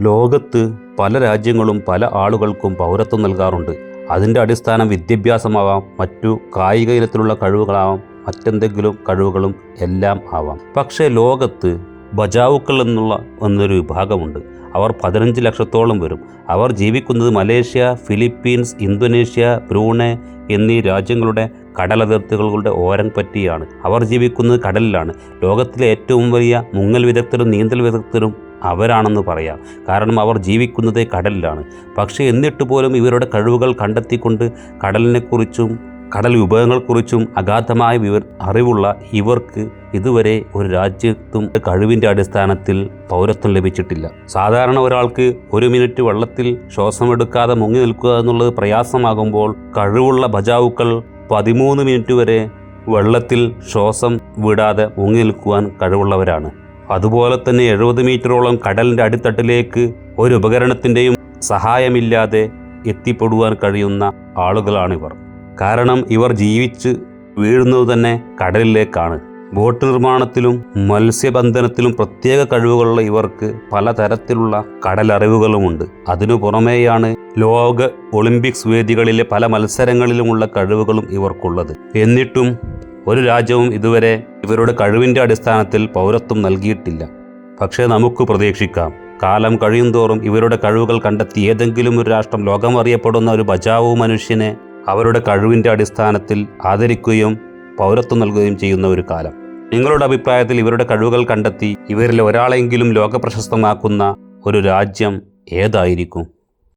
ലോകത്ത് പല രാജ്യങ്ങളും പല ആളുകൾക്കും പൗരത്വം നൽകാറുണ്ട്. അതിൻ്റെ അടിസ്ഥാനം വിദ്യാഭ്യാസമാവാം, മറ്റു കായിക ഇനത്തിലുള്ള കഴിവുകളാവാം, മറ്റെന്തെങ്കിലും കഴിവുകളും എല്ലാം ആവാം. പക്ഷേ ലോകത്ത് ബജാവുക്കൾ എന്നൊരു വിഭാഗമുണ്ട്. അവർ 15 ലക്ഷത്തോളം വരും. അവർ ജീവിക്കുന്നത് മലേഷ്യ, ഫിലിപ്പീൻസ്, ഇന്തോനേഷ്യ, ബ്രൂണൈ എന്നീ രാജ്യങ്ങളുടെ കടലതിർത്തികളുടെ ഓരം പറ്റിയാണ്. അവർ ജീവിക്കുന്നത് കടലിലാണ്. ലോകത്തിലെ ഏറ്റവും വലിയ മുങ്ങൽ വിദഗ്ധരും നീന്തൽ വിദഗ്ധരും അവരാണെന്ന് പറയാം. കാരണം അവർ ജീവിക്കുന്നത് കടലിലാണ്. പക്ഷേ എന്നിട്ട് പോലും ഇവരുടെ കഴിവുകൾ കണ്ടെത്തിക്കൊണ്ട് കടലിനെക്കുറിച്ചും കടൽ വിഭവങ്ങളെക്കുറിച്ചും അഗാധമായ അറിവുള്ള ഇവർക്ക് ഇതുവരെ ഒരു രാജ്യത്തും കഴിവിൻ്റെ അടിസ്ഥാനത്തിൽ പൗരത്വം ലഭിച്ചിട്ടില്ല. സാധാരണ ഒരാൾക്ക് 1 മിനിറ്റ് വെള്ളത്തിൽ ശ്വാസമെടുക്കാതെ മുങ്ങി നിൽക്കുക എന്നുള്ളത് പ്രയാസമാകുമ്പോൾ കഴിവുള്ള ബജാവുക്കൾ 13 മിനിറ്റ് വരെ വെള്ളത്തിൽ ശ്വാസം വിടാതെ മുങ്ങി നിൽക്കുവാൻ കഴിവുള്ളവരാണ്. അതുപോലെ തന്നെ 70 മീറ്ററോളം കടലിൻ്റെ അടിത്തട്ടിലേക്ക് ഒരു ഉപകരണത്തിൻ്റെയും സഹായമില്ലാതെ എത്തിപ്പെടുവാൻ കഴിയുന്ന ആളുകളാണിവർ. കാരണം ഇവർ ജീവിച്ച് വീഴുന്നത് തന്നെ കടലിലേക്കാണ്. ബോട്ട് നിർമ്മാണത്തിലും മത്സ്യബന്ധനത്തിലും പ്രത്യേക കഴിവുകളുള്ള ഇവർക്ക് പലതരത്തിലുള്ള കടലറിവുകളുമുണ്ട്. അതിനു പുറമേയാണ് ലോക ഒളിമ്പിക്സ് വേദികളിലെ പല മത്സരങ്ങളിലുമുള്ള കഴിവുകളും ഇവർക്കുള്ളത്. എന്നിട്ടും ഒരു രാജ്യവും ഇതുവരെ ഇവരുടെ കഴിവിൻ്റെ അടിസ്ഥാനത്തിൽ പൗരത്വം നൽകിയിട്ടില്ല. പക്ഷേ നമുക്ക് പ്രതീക്ഷിക്കാം, കാലം കഴിയുന്തോറും ഇവരുടെ കഴിവുകൾ കണ്ടെത്തി ഏതെങ്കിലും ഒരു രാഷ്ട്രം ലോകം അറിയപ്പെടുന്ന ഒരു ബജാവു മനുഷ്യനെ അവരുടെ കഴിവിൻ്റെ അടിസ്ഥാനത്തിൽ ആദരിക്കുകയും പൗരത്വം നൽകുകയും ചെയ്യുന്ന ഒരു കാലം. നിങ്ങളുടെ അഭിപ്രായത്തിൽ ഇവരുടെ കഴിവുകൾ കണ്ടെത്തി ഇവരിൽ ഒരാളെങ്കിലും ലോകപ്രശസ്തമാക്കുന്ന ഒരു രാജ്യം ഏതായിരിക്കും?